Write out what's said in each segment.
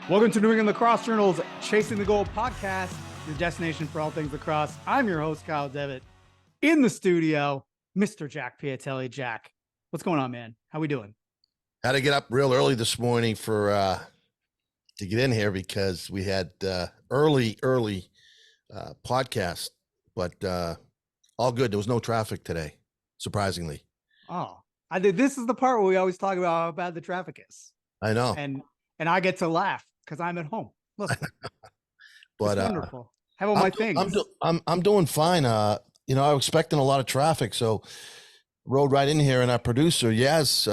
Welcome to New England Lacrosse Journal's Chasing the Goal podcast, your destination for all things lacrosse. I'm your host, Kyle Devitt. In the studio, Mr. Jack Piatelli. Jack, what's going on, man? How we doing? Had to get up real early this morning for to get in here because we had early podcast, but all good. There was no traffic today, surprisingly. Oh, this is the part where we always talk about how bad the traffic is. I know, and I get to laugh because I'm at home. Look, but it's wonderful. How about my things? I'm doing fine. I was expecting a lot of traffic, so rode right in here, and our producer Yaz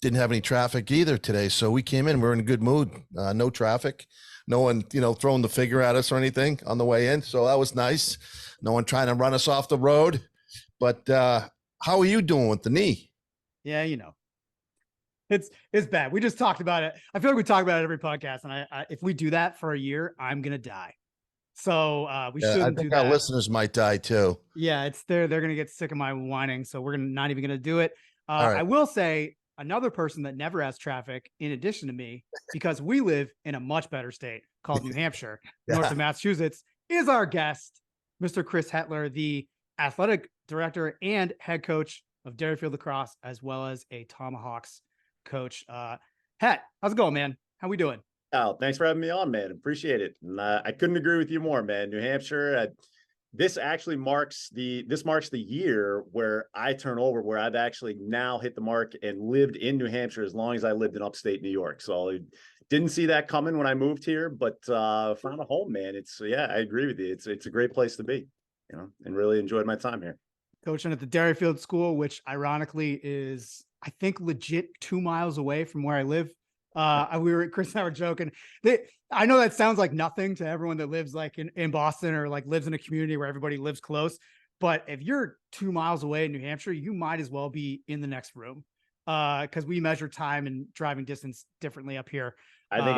didn't have any traffic either today, so we came in. We're in a good mood. No traffic, no one throwing the figure at us or anything on the way in, so that was nice. No one trying to run us off the road. But how are you doing with the knee? Yeah, it's bad. We just talked about it. I feel like we talk about it every podcast, and I if we do that for a year, I'm gonna die. So we shouldn't do that. Our listeners might die too. Yeah, they're gonna get sick of my whining, so we're not even gonna do it. Right. I will say another person that never has traffic, in addition to me, because we live in a much better state called New Hampshire, north of Massachusetts, is our guest, Mr. Chris Hettler, the athletic director and head coach of Derryfield Lacrosse, as well as a Tomahawks coach. Het, how's it going, man? How we doing? Oh, thanks for having me on, man. Appreciate it. And I couldn't agree with you more, man. New Hampshire, this actually marks the year where I turn over, where I've actually now hit the mark and lived in New Hampshire as long as I lived in upstate New York. So I didn't see that coming when I moved here, but found a home, man. I agree with you. It's a great place to be, and really enjoyed my time here. Coaching at the Derryfield School, which ironically is, I think, legit 2 miles away from where I live. Chris and I were joking. I know that sounds like nothing to everyone that lives like in Boston or like lives in a community where everybody lives close. But if you're 2 miles away in New Hampshire, you might as well be in the next room. Because we measure time and driving distance differently up here. I think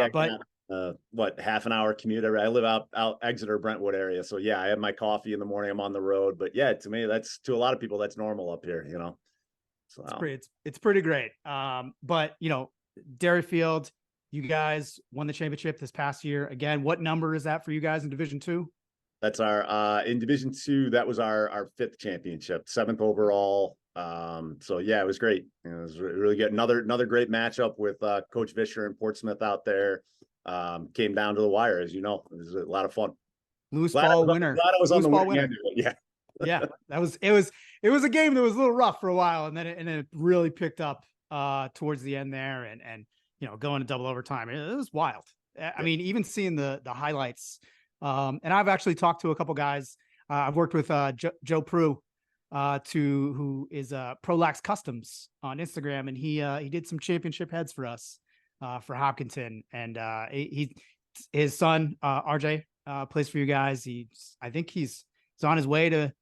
half an hour commute. I live out Exeter, Brentwood area. So yeah, I have my coffee in the morning. I'm on the road, but yeah, to me, to a lot of people, that's normal up here, So it's pretty great. But Derryfield, you guys won the championship this past year. Again, what number is that for you guys in Division II? That's our in Division II. That was our fifth championship, 7th overall. So yeah, it was great. It was really good. Another great matchup with Coach Vischer and Portsmouth out there. Came down to the wire, as you know. It was a lot of fun. Loose ball winner. Glad I was on the winner. Yeah. Yeah, it was a game that was a little rough for a while, and then it really picked up towards the end there, and going to double overtime. It was wild. I mean, even seeing the highlights. And I've actually talked to a couple guys. I've worked with Joe Prue, who is Prolax Customs on Instagram, and he did some championship heads for us for Hopkinton, and his son RJ plays for you guys. I think he's on his way to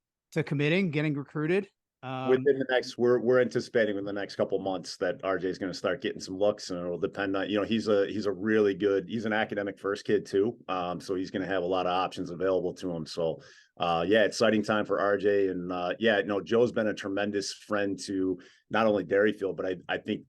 committing, getting recruited. Within the next, we're anticipating in the next couple of months that RJ is going to start getting some looks, and it'll depend on, he's a really good, he's an academic first kid too. So he's going to have a lot of options available to him. So yeah, exciting time for RJ. And Joe's been a tremendous friend to not only Derryfield, but I think,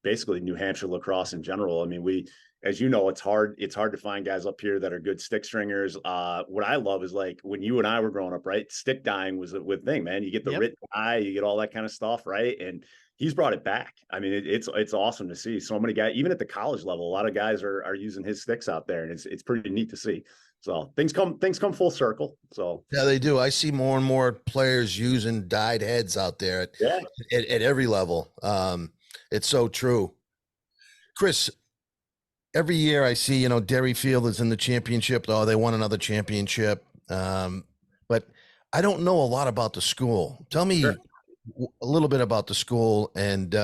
basically New Hampshire lacrosse in general. I mean, as you know, it's hard to find guys up here that are good stick stringers. What I love is, like, when you and I were growing up, right? Stick dying was a good thing, man. You get the written eye, you get all that kind of stuff, right? And he's brought it back. I mean, it's awesome to see so many guys, even at the college level, a lot of guys are using his sticks out there, and it's pretty neat to see. So things come full circle. So yeah, they do. I see more and more players using dyed heads out there at every level. It's so true. Chris, every year I see, Derryfield is in the championship. Oh, they won another championship. But I don't know a lot about the school. Tell me a little bit about the school and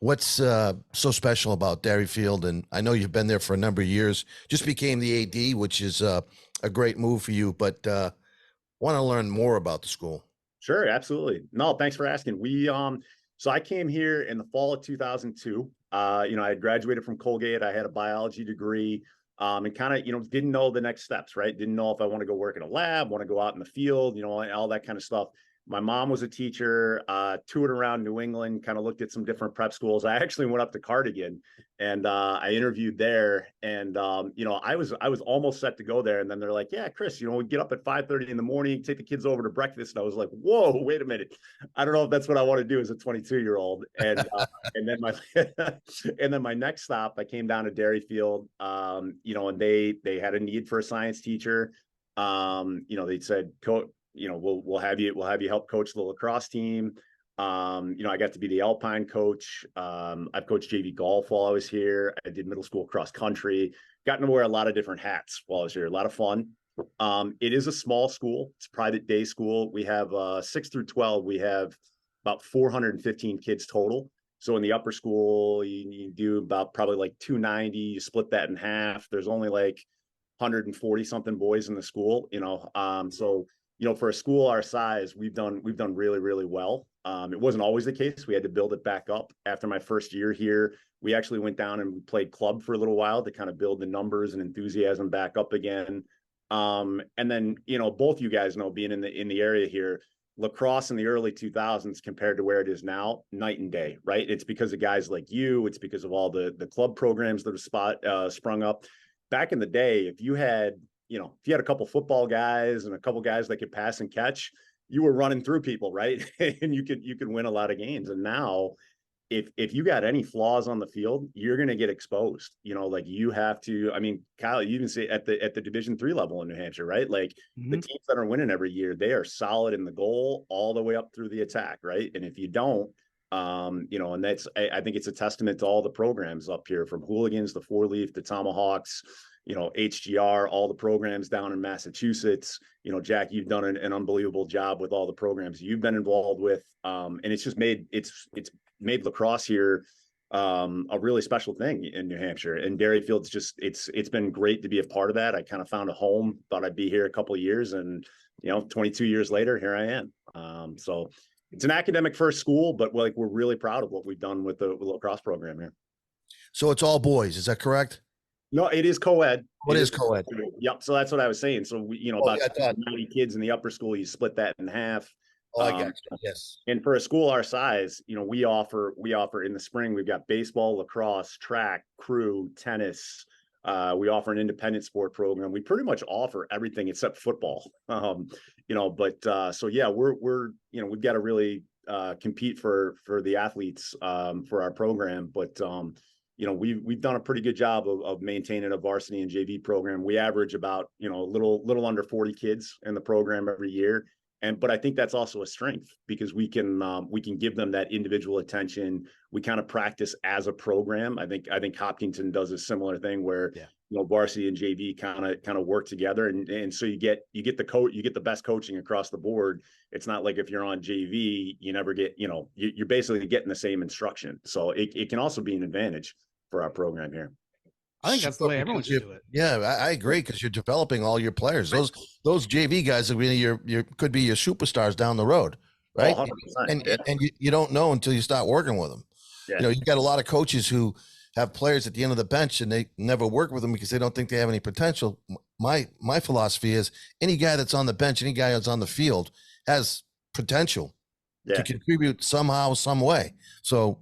what's so special about Derryfield. And I know you've been there for a number of years. Just became the AD, which is a great move for you. But want to learn more about the school. Sure, absolutely. No, thanks for asking. So I came here in the fall of 2002. I had graduated from Colgate. I had a biology degree, and kind of, didn't know the next steps, right? Didn't know if I want to go work in a lab, want to go out in the field, all that kind of stuff. my mom was a teacher, toured around New England, kind of looked at some different prep schools. I actually went up to Cardigan and I interviewed there. And I was almost set to go there. And then they're like, yeah, Chris, we get up at 5:30 in the morning, take the kids over to breakfast. And I was like, whoa, wait a minute. I don't know if that's what I want to do as a 22-year-old. And and then my next stop, I came down to Derryfield, and they had a need for a science teacher. They said, we'll have you help coach the lacrosse team. I got to be the Alpine coach. I've coached JV golf while I was here. I did middle school cross country, gotten to wear a lot of different hats while I was here. A lot of fun. It is a small school. It's a private day school. We have 6 through 12. We have about 415 kids total. So in the upper school, you do about probably like 290. You split that in half. There's only like 140 something boys in the school, for a school our size, we've done really, really well. It wasn't always the case. We had to build it back up after my first year here. We actually went down and we played club for a little while to kind of build the numbers and enthusiasm back up again. And then, both you guys know, being in the area here, lacrosse in the early 2000s compared to where it is now, night and day, right? It's because of guys like you. It's because of all the club programs that have sprung up. Back in the day, if you had a couple football guys and a couple guys that could pass and catch, you were running through people, right? And you could win a lot of games. And now, if you got any flaws on the field, you're going to get exposed. You have to. I mean, Kyle, you even say at the Division III level in New Hampshire, right? Like the teams that are winning every year, they are solid in the goal all the way up through the attack, right? And if you don't, and that's I think it's a testament to all the programs up here, from Hooligans to Four Leaf to Tomahawks, HGR, all the programs down in Massachusetts. Jack, you've done an unbelievable job with all the programs you've been involved with. And it's just made lacrosse here a really special thing in New Hampshire. And Derryfield's just it's been great to be a part of that. I kind of found a home, thought I'd be here a couple of years, and 22 years later, here I am. So it's an academic first school, but we're really proud of what we've done with the lacrosse program here. So it's all boys, is that correct? No, it is co-ed. What is co-ed? Yep. So that's what I was saying. So we, about 90 kids in the upper school, you split that in half. Oh, I got you. Yes. And for a school our size, we offer in the spring, we've got baseball, lacrosse, track, crew, tennis. We offer an independent sport program. We pretty much offer everything except football. So yeah, we've got to really compete for the athletes for our program. But we've done a pretty good job of maintaining a varsity and JV program. We average about a little under 40 kids in the program every year. But I think that's also a strength, because we can give them that individual attention. We kind of practice as a program. I think Hopkinton does a similar thing where varsity and JV kind of work together, and so you get the best coaching across the board. It's not like if you're on JV, you never get you're basically getting the same instruction. So it can also be an advantage for our program here. I think that's the way everyone should do it. Yeah, I agree, because you're developing all your players. Those JV guys are really could be your superstars down the road, right? Oh, and you don't know until you start working with them. Yeah. You got a lot of coaches who have players at the end of the bench and they never work with them because they don't think they have any potential. My philosophy is any guy that's on the bench, any guy that's on the field has potential to contribute somehow, some way. So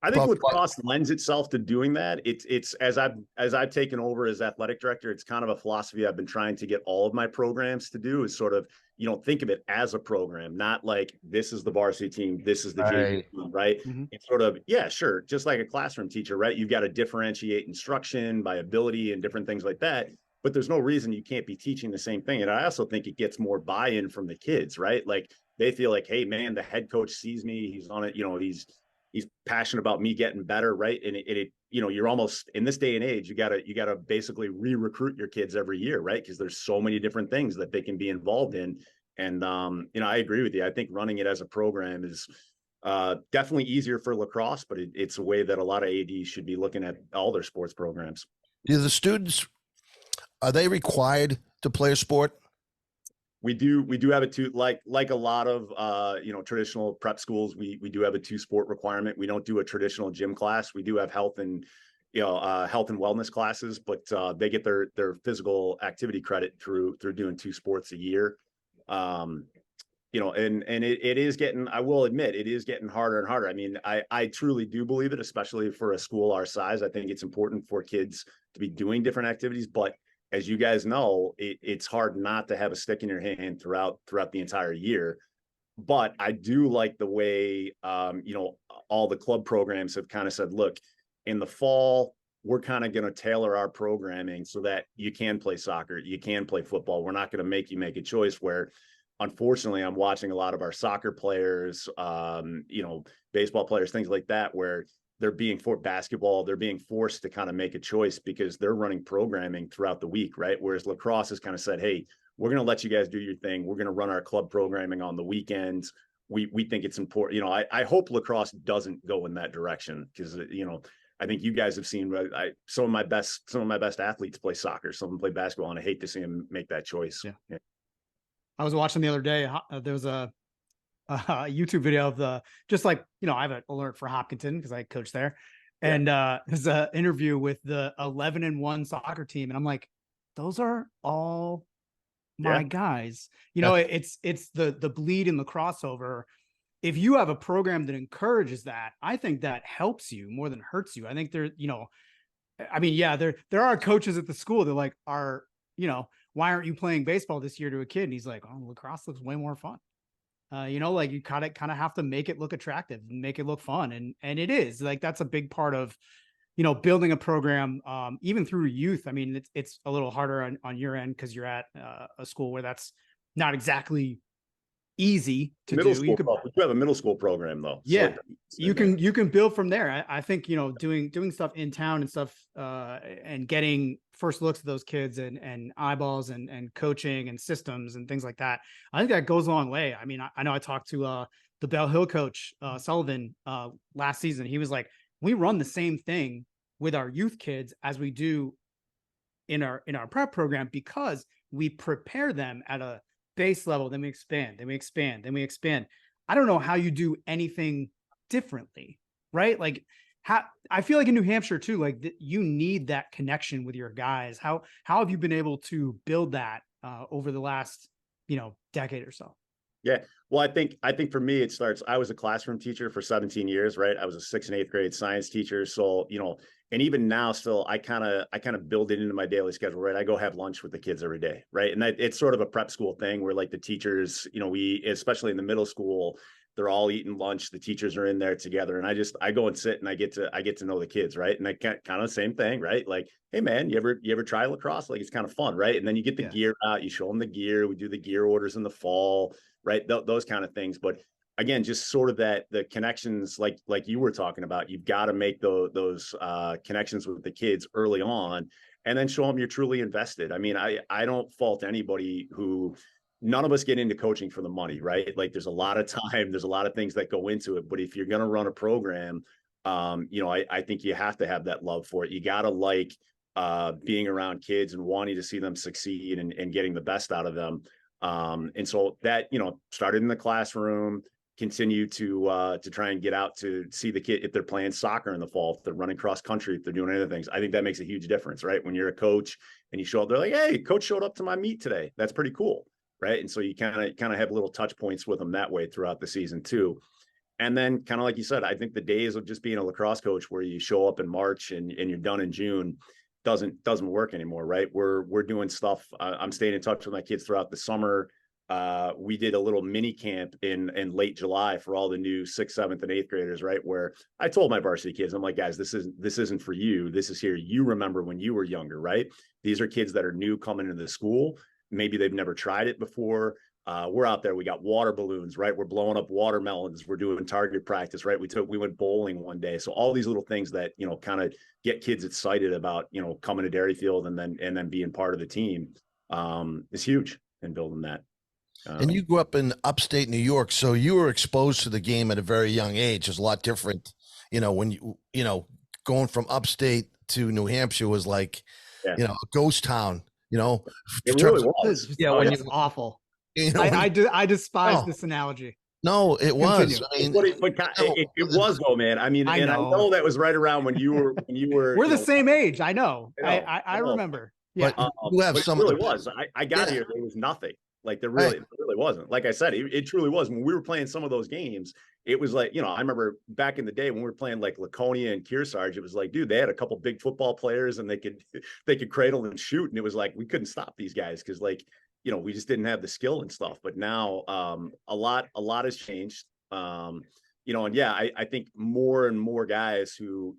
I think lacrosse lends itself to doing that. It's as I've taken over as athletic director, it's kind of a philosophy I've been trying to get all of my programs to do, is sort of, think of it as a program, not like this is the varsity team, this is the JV team, right? Mm-hmm. It's sort of, sure, just like a classroom teacher, right? You've got to differentiate instruction by ability and different things like that. But there's no reason you can't be teaching the same thing. And I also think it gets more buy-in from the kids, right? Like they feel like, hey man, the head coach sees me, he's on it, he's passionate about me getting better, right? And you're almost, in this day and age, you gotta basically re-recruit your kids every year, right? Because there's so many different things that they can be involved in. And I agree with you. I think running it as a program is definitely easier for lacrosse, but it's a way that a lot of ADs should be looking at all their sports programs. Do the students, are they required to play a sport? We do have a two, like a lot of traditional prep schools. We do have a 2-sport requirement. We don't do a traditional gym class. We do have health and wellness classes, but they get their physical activity credit through doing 2 sports a year. and it is getting, I will admit, it is getting harder and harder. I mean, I truly do believe it, especially for a school our size. I think it's important for kids to be doing different activities, but as you guys know, it's hard not to have a stick in your hand throughout the entire year. But I do like the way, all the club programs have kind of said, look, in the fall, we're kind of going to tailor our programming so that you can play soccer, you can play football. We're not going to make you make a choice where, unfortunately, I'm watching a lot of our soccer players, baseball players, things like that, where they're being they're being forced to kind of make a choice because they're running programming throughout the week, right? Whereas lacrosse has kind of said, hey, we're going to let you guys do your thing. We're going to run our club programming on the weekends. We think it's important. I hope lacrosse doesn't go in that direction because, I think you guys have seen some of my best athletes play soccer. Some of them play basketball, and I hate to see them make that choice. Yeah. I was watching the other day. There was a YouTube video of I have an alert for Hopkinton because I coach there, and there's an interview with the 11-1 soccer team, and I'm like, those are all my guys. It's the bleed and the crossover. If you have a program that encourages that, I think that helps you more than hurts you. I think there are coaches at the school that why aren't you playing baseball this year to a kid? And he's like, oh, lacrosse looks way more fun. You kind of have to make it look attractive and make it look fun. And it is like, that's a big part of, building a program, even through youth. I mean, it's a little harder on your end because you're at a school where that's not exactly easy to do. You have a middle school program though. Yeah. So you can build from there. I think, doing stuff in town and stuff, and getting first looks at those kids and eyeballs and coaching and systems and things like that. I think that goes a long way. I mean, I know I talked to the Bell Hill coach, Sullivan, last season. He was like, we run the same thing with our youth kids as we do in our prep program because we prepare them at a base level, then we expand. I don't know how you do anything differently, right? Like I feel like in New Hampshire too, like you need that connection with your guys. How have you been able to build that over the last, decade or so? Yeah. Well, I think for me, it starts, I was a classroom teacher for 17 years, right? I was a 6th and 8th grade science teacher. So, and even now still, I kind of build it into my daily schedule, right? I go have lunch with the kids every day, right? And it's sort of a prep school thing where like the teachers, we, especially in the middle school, they're all eating lunch. The teachers are in there together. And I go and sit and I get to know the kids. Right. And I kind of the same thing, right? Like, hey man, you ever try lacrosse? Like, it's kind of fun. Right. And then you get the gear out, you show them the gear. We do the gear orders in the fall, right? Those kind of things. But again, just sort of the connections, like you were talking about, you've got to make those connections with the kids early on and then show them you're truly invested. I mean, I don't fault anybody who, none of us get into coaching for the money, right? Like there's a lot of time, there's a lot of things that go into it. But if you're going to run a program, I think you have to have that love for it. You got to like being around kids and wanting to see them succeed and getting the best out of them. And so that, started in the classroom, continue to try and get out to see the kid if they're playing soccer in the fall, if they're running cross country, if they're doing other things. I think that makes a huge difference, right? When you're a coach and you show up, they're like, hey, coach showed up to my meet today. That's pretty cool. Right. And so you kind of have little touch points with them that way throughout the season too. And then kind of like you said, I think the days of just being a lacrosse coach where you show up in March and you're done in June doesn't work anymore. Right. We're doing stuff. I'm staying in touch with my kids throughout the summer. We did a little mini camp in late July for all the new 6th, 7th, and 8th graders, right? Where I told my varsity kids, I'm like, guys, this isn't for you. This is here. You remember when you were younger, right? These are kids that are new coming into the school. Maybe they've never tried it before. We're out there. We got water balloons, right? We're blowing up watermelons. We're doing target practice, right? We went bowling one day. So all these little things that, kind of get kids excited about, coming to Derryfield and then being part of the team is huge in building that. And you grew up in upstate New York, so you were exposed to the game at a very young age. It's a lot different, when going from upstate to New Hampshire was like, a ghost town. It really was. Yeah, it's awful. I despise this analogy. No, it was. I mean, it was though, man. I mean, I know that was right around when you were. We're the same age. I know. I remember. Yeah, but you have but some. It really was. I got here. There was nothing. Like there Right. really wasn't. Like I said, it truly was. When we were playing some of those games, it was like, I remember back in the day when we were playing like Laconia and Kearsarge, it was like, dude, they had a couple big football players and they could cradle and shoot. And it was like, we couldn't stop these guys because like, we just didn't have the skill and stuff. But now a lot has changed. And yeah, I think more and more guys who,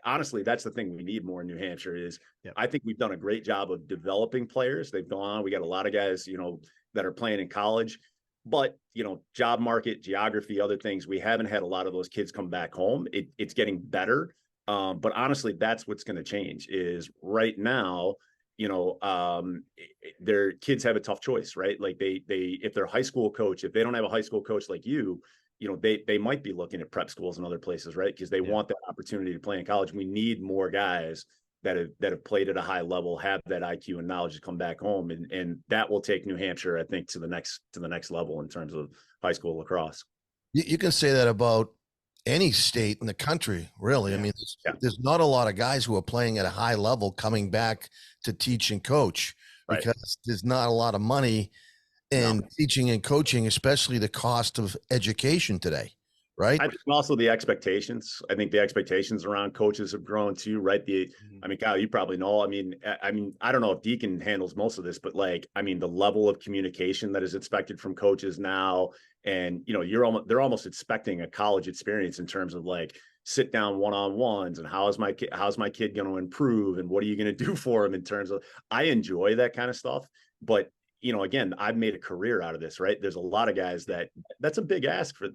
honestly, that's the thing we need more in New Hampshire is I think we've done a great job of developing players. They've gone on. We got a lot of guys, that are playing in college, but, job market, geography, other things, we haven't had a lot of those kids come back home. It's getting better. But honestly, that's what's going to change is right now, their kids have a tough choice, right? Like they, if they're a high school coach, if they don't have a high school coach like you, they might be looking at prep schools and other places, right? Because they want that opportunity to play in college. We need more guys that have played at a high level, have that IQ and knowledge to come back home, and that will take New Hampshire, I think, to the next level in terms of high school lacrosse. You can say that about any state in the country, really. I mean, there's not a lot of guys who are playing at a high level coming back to teach and coach because there's not a lot of money in teaching and coaching, especially the cost of education today, right? I think also the expectations. I think the expectations around coaches have grown too, right? I mean, Kyle, you probably know. I mean, I don't know if Deacon handles most of this, but like, I mean, the level of communication that is expected from coaches now, and they're almost expecting a college experience in terms of like sit down one-on-ones and how's my kid going to improve and what are you going to do for him in terms of. I enjoy that kind of stuff, but again, I've made a career out of this, right? There's a lot of guys that's a big ask for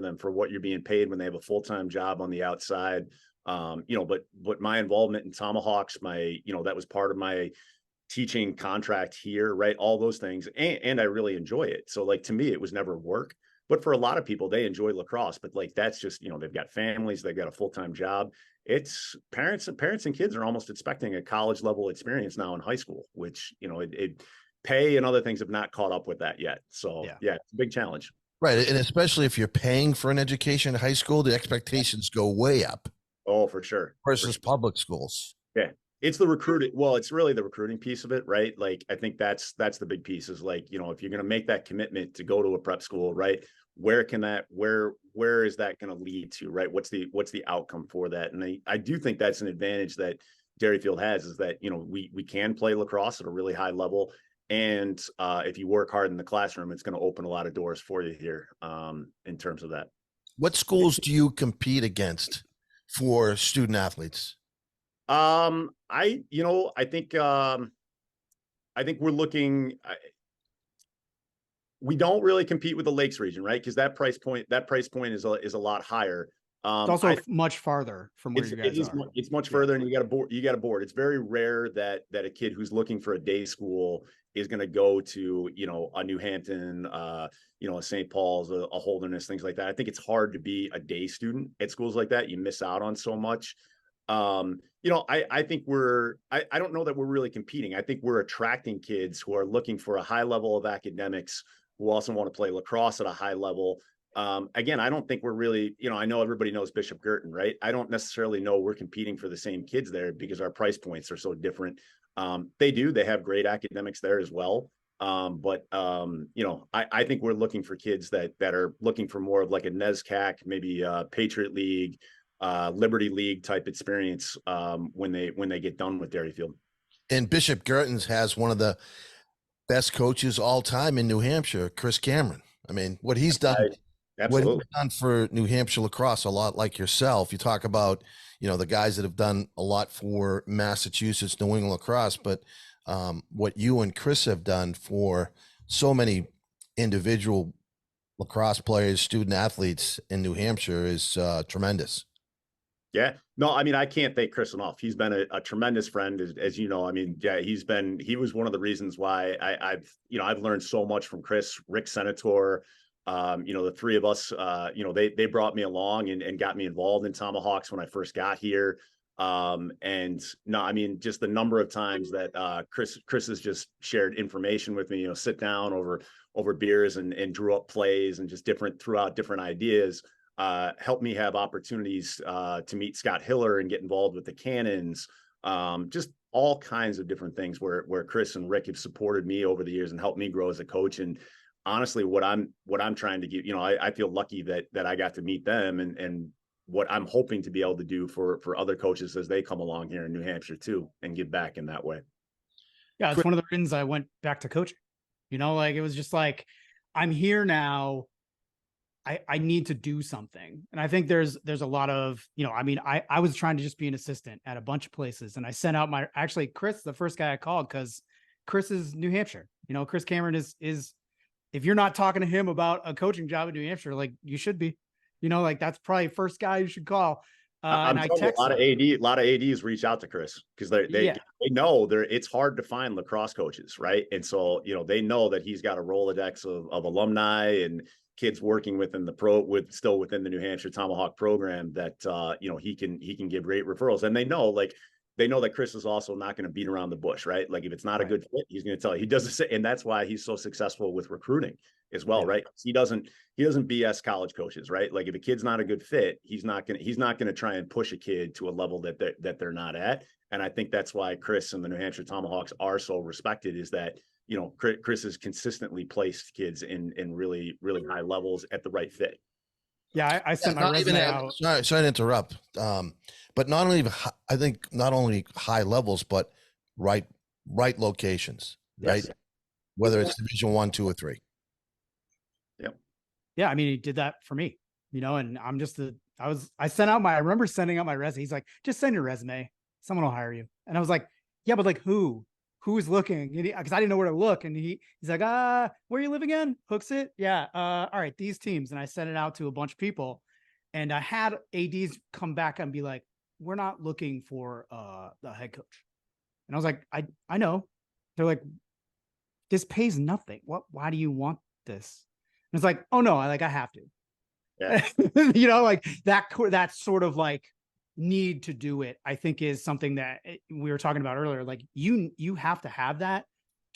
them for what you're being paid when they have a full-time job on the outside. But my involvement in Tomahawks, that was part of my teaching contract here, right? All those things. And I really enjoy it. So like, to me, it was never work, but for a lot of people, they enjoy lacrosse, but like, that's just, they've got families, they've got a full-time job. It's parents and kids are almost expecting a college level experience now in high school, which, pay and other things have not caught up with that yet. So yeah, it's a big challenge. Right. And especially if you're paying for an education in high school, the expectations go way up. Oh, for sure. Versus public schools. Yeah. It's the recruiting. Well, it's really the recruiting piece of it, right? Like, I think that's the big piece is like, if you're going to make that commitment to go to a prep school, right? Where is that going to lead to, right? What's the outcome for that? And I do think that's an advantage that Derryfield has is that, we can play lacrosse at a really high level. And if you work hard in the classroom, it's going to open a lot of doors for you here in terms of that. What schools do you compete against for student athletes? I think we're looking. We don't really compete with the Lakes region, right? Because that price point is a lot higher. It's also much farther from where you guys are. It's much further, and you got a board. It's very rare that a kid who's looking for a day school is going to go to, a New Hampton, a St. Paul's, a Holderness, things like that. I think it's hard to be a day student at schools like that. You miss out on so much. I think I don't know that we're really competing. I think we're attracting kids who are looking for a high level of academics, who also want to play lacrosse at a high level. Again, I don't think we're really, I know everybody knows Bishop Girton, right? I don't necessarily know we're competing for the same kids there because our price points are so different. They have great academics there as well. But I think we're looking for kids that are looking for more of like a NESCAC, maybe a Patriot League, Liberty League type experience when they get done with Derryfield. And Bishop Girton's has one of the best coaches all time in New Hampshire, Chris Cameron. I mean, what he's done. Absolutely. What he's done for New Hampshire lacrosse, a lot like yourself. You talk about, the guys that have done a lot for Massachusetts, New England lacrosse, but what you and Chris have done for so many individual lacrosse players, student athletes in New Hampshire is tremendous. Yeah, no, I mean, I can't thank Chris enough. He's been a tremendous friend, as you know. I mean, yeah, he was one of the reasons why I've learned so much from Chris, Rick Senator. The three of us, they brought me along and got me involved in Tomahawks when I first got here. And no, I mean, just the number of times that Chris has just shared information with me, sit down over beers and drew up plays and just threw out different ideas. Helped me have opportunities to meet Scott Hiller and get involved with the Cannons. Just all kinds of different things where Chris and Rick have supported me over the years and helped me grow as a coach. And honestly, what I'm trying to give, I feel lucky that I got to meet them, and what I'm hoping to be able to do for other coaches as they come along here in New Hampshire too, and give back in that way. Yeah, it's one of the reasons I went back to coaching. Like it was just like, I'm here now. I need to do something. And I think there's a lot of, I was trying to just be an assistant at a bunch of places. And I sent out Chris, the first guy I called, because Chris is New Hampshire. Chris Cameron is, if you're not talking to him about a coaching job in New Hampshire, like you should be, like that's probably first guy you should call. I'm and a lot of ADs reach out to Chris because they know it's hard to find lacrosse coaches, right? And so they know that he's got a Rolodex of alumni and kids working within still within the New Hampshire Tomahawk program that he can give great referrals, and they know that Chris is also not going to beat around the bush, right? Like if it's not a good fit, he's going to tell you. He does the same, and that's why he's so successful with recruiting as well, right? He doesn't BS college coaches, right? Like if a kid's not a good fit, he's not going to try and push a kid to a level that they're not at. And I think that's why Chris and the New Hampshire Tomahawks are so respected, is that Chris has consistently placed kids in really, really high levels at the right fit. Yeah, I sent my resume out. Sorry to interrupt. But not only high levels, but right locations, right? Yes. Whether it's Division 1, 2, or 3. Yep. Yeah, I mean, he did that for me, and I'm just I remember sending out my resume. He's like, just send your resume. Someone will hire you. And I was like, yeah, but like who? Who's looking? Because I didn't know where to look. And he's like, where you live again? Hooks it. Yeah. All right. These teams. And I sent it out to a bunch of people, and I had ADs come back and be like, we're not looking for the head coach. And I was like, I know. They're like, this pays nothing. Why do you want this? And it's like, oh no, I have to. Yeah. Like that sort of like need to do it, I think is something that we were talking about earlier. Like you have to have that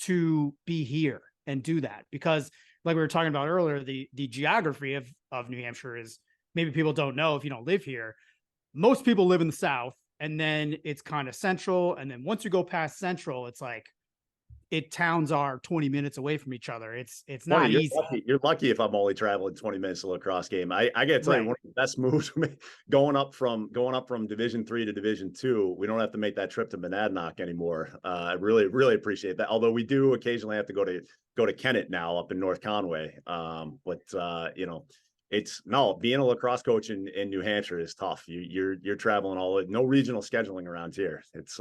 to be here and do that, because like we were talking about earlier, the geography of New Hampshire is, maybe people don't know if you don't live here. Most people live in the South, and then it's kind of central. And then once you go past central, it's like towns are 20 minutes away from each other. It's not easy. You're lucky if I'm only traveling 20 minutes to lacrosse game. I gotta tell you, one of the best moves for me, going up from Division 3 to Division 2. We don't have to make that trip to Monadnock anymore. I really, really appreciate that. Although we do occasionally have to go to Kennett now up in North Conway. Being a lacrosse coach in New Hampshire is tough. You're traveling no regional scheduling around here. It's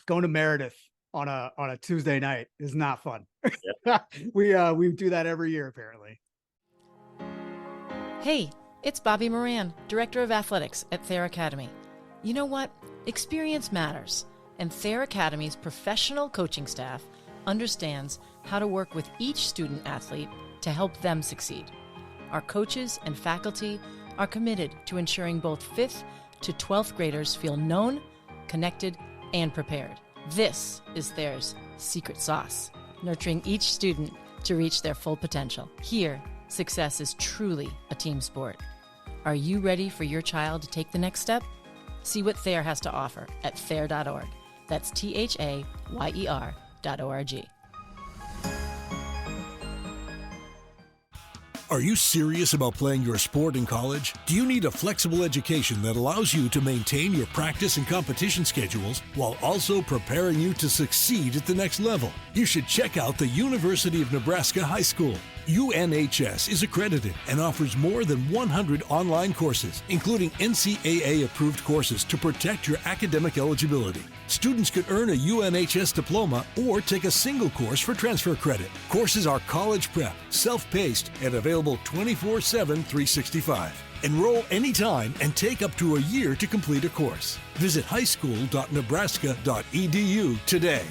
going to Meredith on a Tuesday night is not fun. Yeah. We do that every year apparently. Hey, it's Bobby Moran, Director of Athletics at Thayer Academy. You know what? Experience matters, and Thayer Academy's professional coaching staff understands how to work with each student athlete to help them succeed. Our coaches and faculty are committed to ensuring both 5th to 12th graders feel known, connected, and prepared. This is Thayer's secret sauce, nurturing each student to reach their full potential. Here, success is truly a team sport. Are you ready for your child to take the next step? See what Thayer has to offer at thayer.org. That's THAYER.org. Are you serious about playing your sport in college? Do you need a flexible education that allows you to maintain your practice and competition schedules while also preparing you to succeed at the next level? You should check out the University of Nebraska High School. UNHS is accredited and offers more than 100 online courses, including NCAA-approved courses to protect your academic eligibility. Students could earn a UNHS diploma or take a single course for transfer credit. Courses are college prep, self-paced, and available 24/7, 365. Enroll anytime and take up to a year to complete a course. Visit highschool.nebraska.edu today.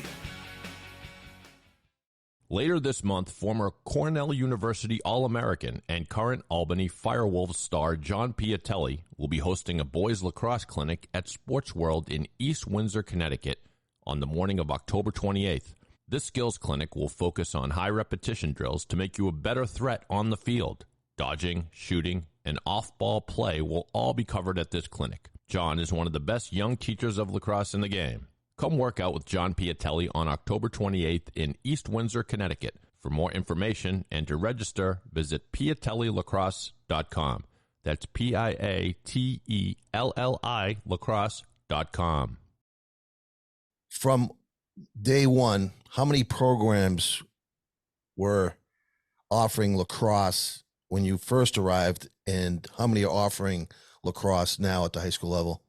Later this month, former Cornell University All-American and current Albany Firewolves star John Piatelli will be hosting a boys lacrosse clinic at Sports World in East Windsor, Connecticut on the morning of October 28th. This skills clinic will focus on high repetition drills to make you a better threat on the field. Dodging, shooting, and off-ball play will all be covered at this clinic. John is one of the best young teachers of lacrosse in the game. Come work out with John Piatelli on October 28th in East Windsor, Connecticut. For more information and to register, visit piatellilacrosse.com. That's PIATELLI lacrosse.com. From day one, how many programs were offering lacrosse when you first arrived, and how many are offering lacrosse now at the high school level?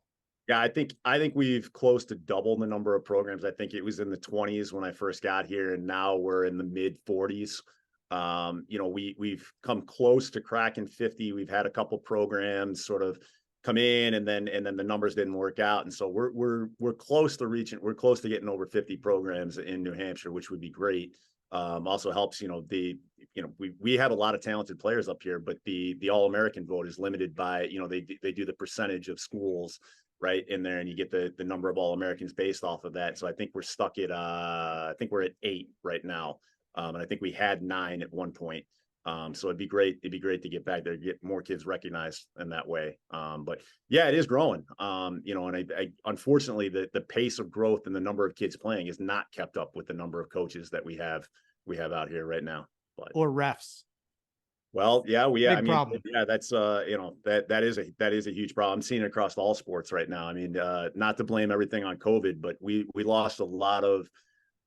Yeah, I think we've close to double the number of programs. I think it was in the 20s when I first got here, and now we're in the mid 40s. We've come close to cracking 50. We've had a couple programs sort of come in, and then the numbers didn't work out, and so we're close to reaching. We're close to getting over 50 programs in New Hampshire, which would be great. Also helps, we have a lot of talented players up here, but the All-American vote is limited by, they do the percentage of schools right in there, and you get the number of All-Americans based off of that. So I think we're stuck at I think we're at 8 right now. And I think we had 9 at one point. So it'd be great to get back there, get more kids recognized in that way. But yeah, it is growing. And I unfortunately the pace of growth and the number of kids playing is not kept up with the number of coaches that we have out here right now. But Or refs. well, yeah, Problem. yeah, that's that is a huge problem. I'm seeing it across all sports right now. I mean, not to blame everything on COVID, but we lost a lot of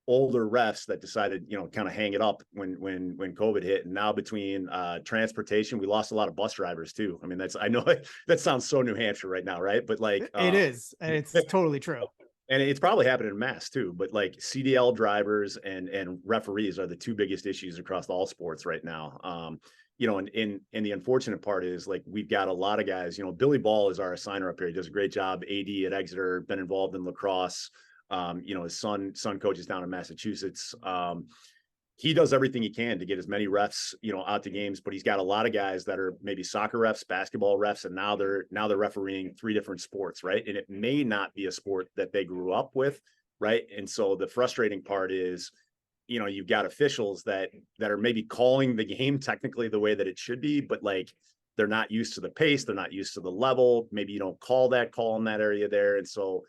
older refs that decided, kind of hang it up when COVID hit. And now between transportation, we lost a lot of bus drivers too. I mean, I know that sounds so New Hampshire right now, right? But like it is, and it's totally true. And it's probably happening in mass too, but like CDL drivers and referees are the two biggest issues across all sports right now. And the unfortunate part is, like, we've got a lot of guys, Billy Ball is our assigner up here. He does a great job, AD at Exeter, been involved in lacrosse. His son coaches down in Massachusetts. He does everything he can to get as many refs, out to games, but he's got a lot of guys that are maybe soccer refs, basketball refs, and now they're refereeing 3 different sports, right? And it may not be a sport that they grew up with, right? And so the frustrating part is, you've got officials that are maybe calling the game technically the way that it should be, but like they're not used to the pace, they're not used to the level. Maybe you don't call in that area there, and so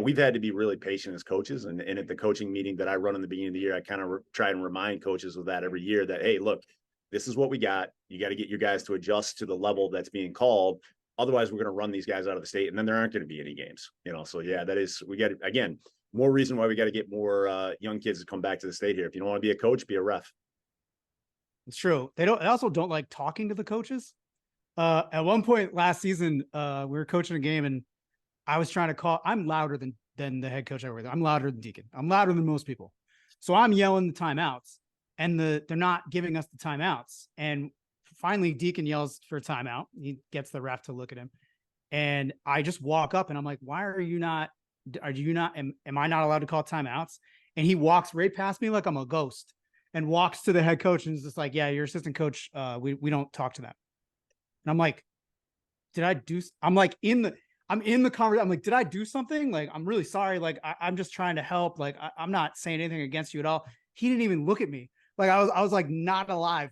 we've had to be really patient as coaches, and at the coaching meeting that I run in the beginning of the year, I kind of try and remind coaches of that every year, that, hey, look, this is what we got. You got to get your guys to adjust to the level that's being called. Otherwise, we're going to run these guys out of the state, and then there aren't going to be any games, So yeah, we got, again, more reason why we got to get more young kids to come back to the state here. If you don't want to be a coach, be a ref. It's true. They also don't like talking to the coaches. At one point last season, we were coaching a game, and I was trying to call. I'm louder than the head coach I work with. I'm louder than Deacon. I'm louder than most people. So I'm yelling the timeouts, and they're not giving us the timeouts. And finally, Deacon yells for a timeout. He gets the ref to look at him, and I just walk up, and I'm like, "Why are you not? Am I not allowed to call timeouts?" And he walks right past me like I'm a ghost, and walks to the head coach and is just like, "Yeah, your assistant coach. We don't talk to them." And I'm like, "Did I do?" I'm in the conversation. I'm like, "Did I do something? Like, I'm really sorry. Like, I'm just trying to help. Like, I'm not saying anything against you at all." He didn't even look at me. Like, I was like not alive,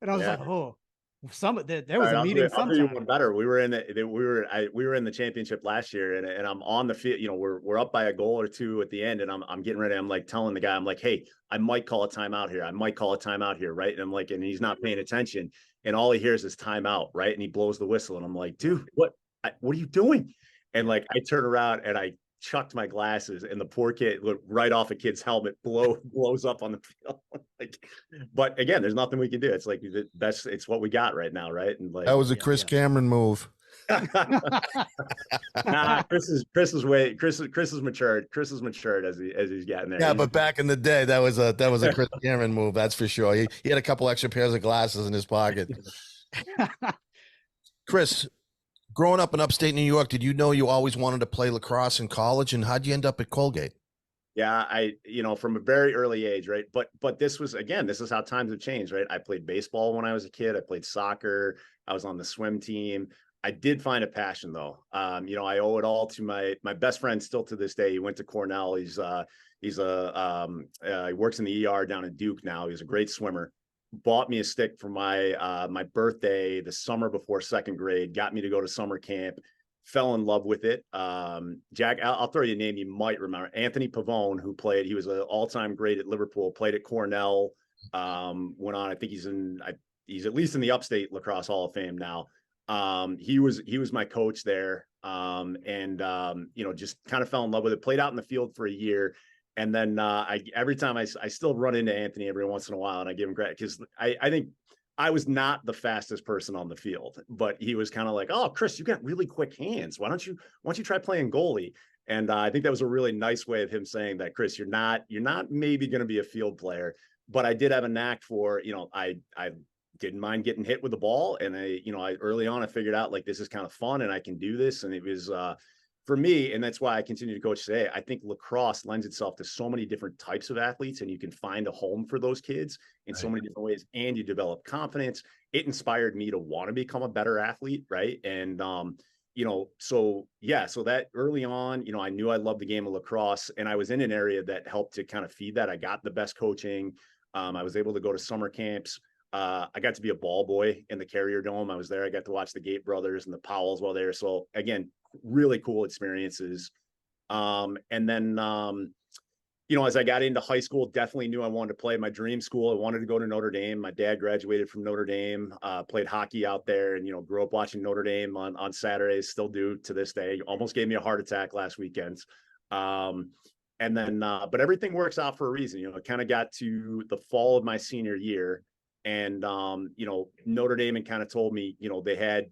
and I was like, "Oh, there was a meeting." I'll do you one better. We were in the championship last year, and I'm on the field. We're up by a goal or two at the end, and I'm getting ready. I'm like telling the guy, I'm like, "Hey, I might call a timeout here. I might call a timeout here, right?" And I'm like, and he's not paying attention, and all he hears is timeout, right? And he blows the whistle, and I'm like, "Dude, what are you doing?" And like, I turn around and I chucked my glasses, and the poor kid looked right off a kid's helmet, blows up on the field. Like, but again, there's nothing we can do. It's like, it's what we got right now, right? And like, that was a Chris Cameron move. Nah, Chris is matured. Chris is matured as he's getting there. Yeah, but back in the day, that was a Chris Cameron move. That's for sure. He had a couple extra pairs of glasses in his pocket. Chris, growing up in upstate New York, did you know you always wanted to play lacrosse in college, and how'd you end up at Colgate? Yeah, from a very early age, right? But this is how times have changed, right? I played baseball when I was a kid. I played soccer. I was on the swim team. I did find a passion though. I owe it all to my best friend still to this day. He went to Cornell. He works in the ER down in Duke now. He's a great swimmer. Bought me a stick for my birthday the summer before second grade, got me to go to summer camp. fell in love with it. Jack, I'll throw you a name you might remember. Anthony Pavone, who played, he was an all-time great at Liverpool, played at Cornell, went on, I think he's at least in the Upstate Lacrosse Hall of Fame now. He was my coach there. Just kind of fell in love with it, played out in the field for a year. And then every time I still run into Anthony every once in a while, and I give him credit because I think I was not the fastest person on the field, but he was kind of like, "Oh, Chris, you got really quick hands. Why don't you try playing goalie?" And I think that was a really nice way of him saying that, Chris, you're not maybe going to be a field player, but I did have a knack for, I didn't mind getting hit with the ball. And I early on, I figured out like, this is kind of fun and I can do this. And it was, for me, and that's why I continue to coach today, I think lacrosse lends itself to so many different types of athletes, and you can find a home for those kids in so many different ways, and you develop confidence. It inspired me to want to become a better athlete, right? And so that early on, I knew I loved the game of lacrosse, and I was in an area that helped to kind of feed that. I got the best coaching. I was able to go to summer camps. I got to be a ball boy in the Carrier Dome. I was there. I got to watch the Gate brothers and the Powells while there. So again, really cool experiences. And then, as I got into high school, definitely knew I wanted to play. My dream school, I wanted to go to Notre Dame. My dad graduated from Notre Dame, played hockey out there, and, grew up watching Notre Dame on Saturdays, still do to this day. Almost gave me a heart attack last weekend. But everything works out for a reason. It kind of got to the fall of my senior year, and, Notre Dame and kind of told me, they had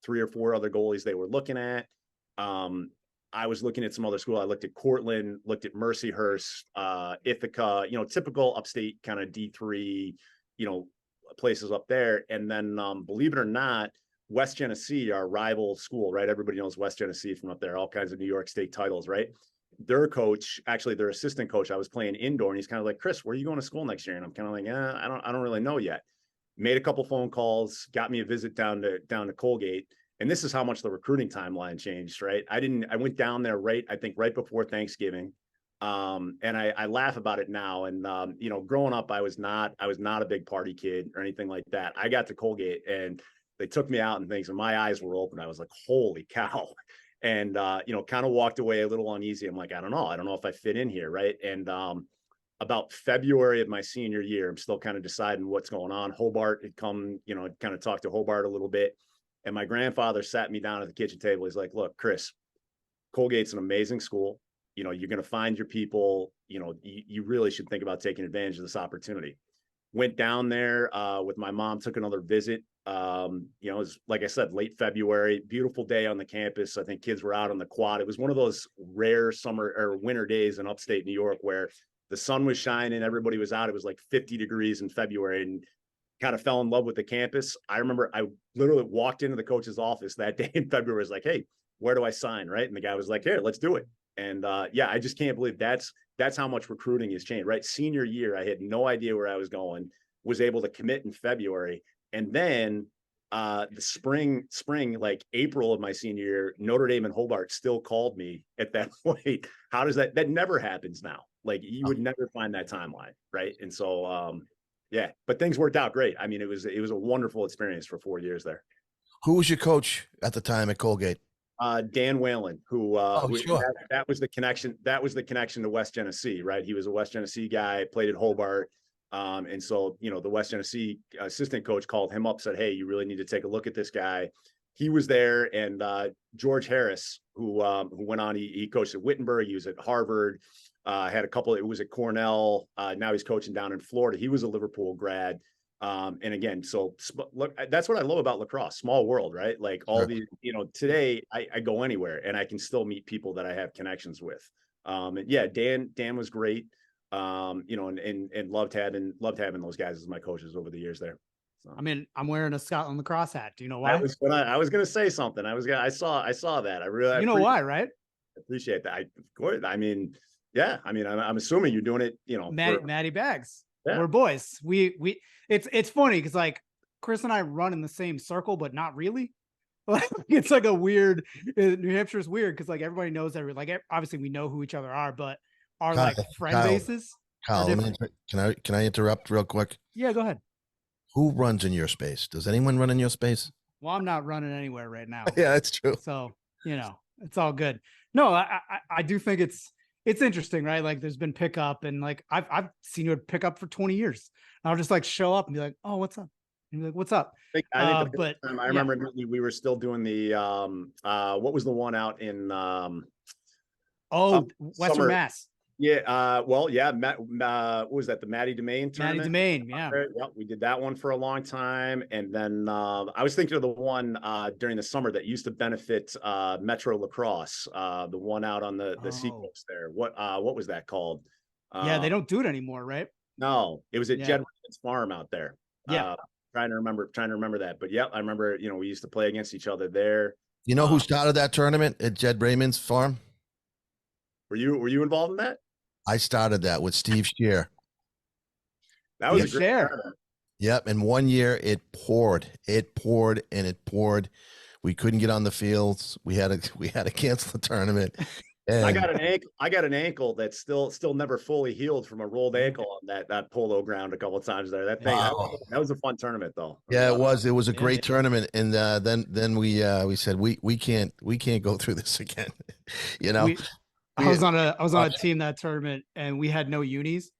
3 or 4 other goalies they were looking at. I was looking at some other school. I looked at Cortland, looked at Mercyhurst, Ithaca, typical upstate kind of D3, places up there. And then, believe it or not, West Genesee, our rival school, right? Everybody knows West Genesee from up there, all kinds of New York State titles, right? Their coach, actually their assistant coach, I was playing indoor, and he's kind of like, "Chris, where are you going to school next year?" And I'm kind of like, I don't really know yet. Made a couple phone calls, got me a visit down to Colgate. And this is how much the recruiting timeline changed, right? I went down there right before Thanksgiving. And I laugh about it now. And, growing up, I was not a big party kid or anything like that. I got to Colgate and they took me out and things, and my eyes were open. I was like, holy cow. And, kind of walked away a little uneasy. I'm like, I don't know if I fit in here. Right. And, about February of my senior year, I'm still kind of deciding what's going on. Hobart had come, kind of talked to Hobart a little bit. And my grandfather sat me down at the kitchen table. He's like, "Look, Chris, Colgate's an amazing school. You're going to find your people. You really should think about taking advantage of this opportunity." Went down there with my mom, took another visit. It was, like I said, late February, beautiful day on the campus. I think kids were out on the quad. It was one of those rare summer or winter days in upstate New York where the sun was shining, everybody was out. It was like 50 degrees in February, and kind of fell in love with the campus. I remember I literally walked into the coach's office that day in February. Was like, "Hey, where do I sign?" Right. And the guy was like, "Here, let's do it." And I just can't believe that's how much recruiting has changed, right? Senior year, I had no idea where I was going, was able to commit in February. And then the spring, like April of my senior year, Notre Dame and Hobart still called me at that point. How does that never happens now? Like, you would never find that timeline. Right. And so, but things worked out great. I mean, it was a wonderful experience for 4 years there. Who was your coach at the time at Colgate? Dan Whalen, who sure. that was the connection. That was the connection to West Genesee, right? He was a West Genesee guy, played at Hobart. And so, the West Genesee assistant coach called him up, said, "Hey, you really need to take a look at this guy." He was there. And George Harris, who went on, he coached at Wittenberg. He was at Harvard. Had a couple, it was at Cornell. Now he's coaching down in Florida. He was a Liverpool grad. And again, so look, that's what I love about lacrosse, small world, right? Like all these, today I go anywhere and I can still meet people that I have connections with. Dan was great. And loved having those guys as my coaches over the years there. So. I mean, I'm wearing a Scotland lacrosse hat. Do you know why? That was when I was going to say something. I saw that. I really, why, right? Appreciate that. I'm assuming you're doing it, Matty Bags. Yeah. We're boys. It's funny because like Chris and I run in the same circle, but not really. Like it's like a weird. New Hampshire's weird because like everybody knows obviously we know who each other are, but our like friend bases. Kyle, can I interrupt real quick? Yeah, go ahead. Who runs in your space? Does anyone run in your space? Well, I'm not running anywhere right now. Yeah, that's true. So it's all good. No, I do think it's interesting, right? Like there's been pickup, and like I've seen you pick up for 20 years. And I'll just like show up and be like, oh, what's up? And be like, what's up? I think the But first time I remember we were still doing the what was the one out in Western summer. Mass. Yeah, well, yeah, what was that? The Matty Domain tournament? Matty Domain, yeah. Yep, we did that one for a long time. And then I was thinking of the one during the summer that used to benefit Metro Lacrosse, the one out on the seacoast there. What was that called? Yeah, they don't do it anymore, right? No, it was at Jed Raymond's farm out there. Yeah. Trying to remember that. But yeah, I remember, we used to play against each other there. You know who started that tournament at Jed Raymond's farm? Were you involved in that? I started that with Steve Shear. That was a great tournament. Yep. And one year it poured and it poured. We couldn't get on the fields. We had to cancel the tournament. And I got an ankle that's still never fully healed from a rolled ankle on that polo ground a couple of times there. That thing, wow. that was a fun tournament though. Yeah, it was. It was a great tournament. And then we said we can't go through this again. I was on a team that tournament, and we had no unis.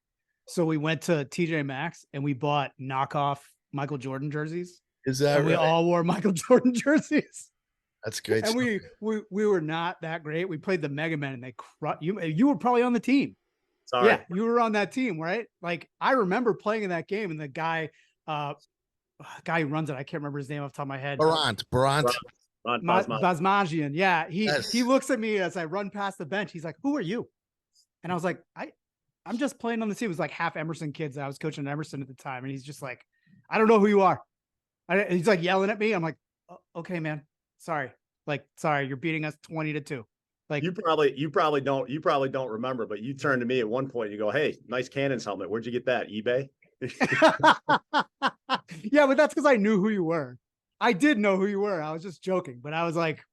So we went to TJ Maxx and we bought knockoff Michael Jordan jerseys. Is that right? We all wore Michael Jordan jerseys. That's great. And we were not that great. We played the Mega Men, and they you were probably on the team. Sorry. Yeah, you were on that team, right? Like I remember playing in that game, and the guy who runs it, I can't remember his name off the top of my head. Barant. Basmagian. Yeah. He looks at me as I run past the bench. He's like, "Who are you?" And I was like, I'm just playing on the team. It was like half Emerson kids. I was coaching Emerson at the time. And he's just like, "I don't know who you are." He's like yelling at me. I'm like, "Okay, man. Sorry. Sorry. You're beating us 20-2. Like you probably don't remember, but you turned to me at one point and you go, "Hey, nice Cannons helmet. Where'd you get that? eBay?" Yeah, but that's because I knew who you were. I did know who you were. I was just joking, but I was like,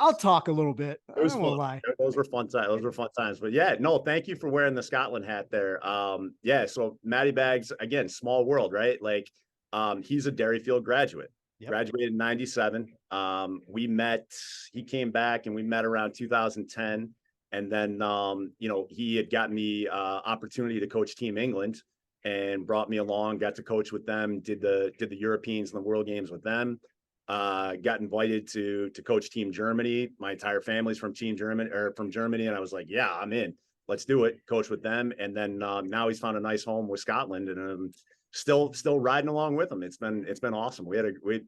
I'll talk a little bit. It was I won't lie. Those were fun times. Those were fun times. But yeah, no, thank you for wearing the Scotland hat there. Yeah. So Matty Bags, again, small world, right? Like, he's a Derryfield graduate. Yep. Graduated in 97. We met. He came back, and we met around 2010. And then, he had gotten the opportunity to coach Team England, and brought me along, got to coach with them, did the Europeans and the World Games with them, got invited to coach Team Germany. My entire family's from Germany. And I was like, yeah, I'm in, let's do it. Coach with them. And then now he's found a nice home with Scotland, and still riding along with him. It's been awesome.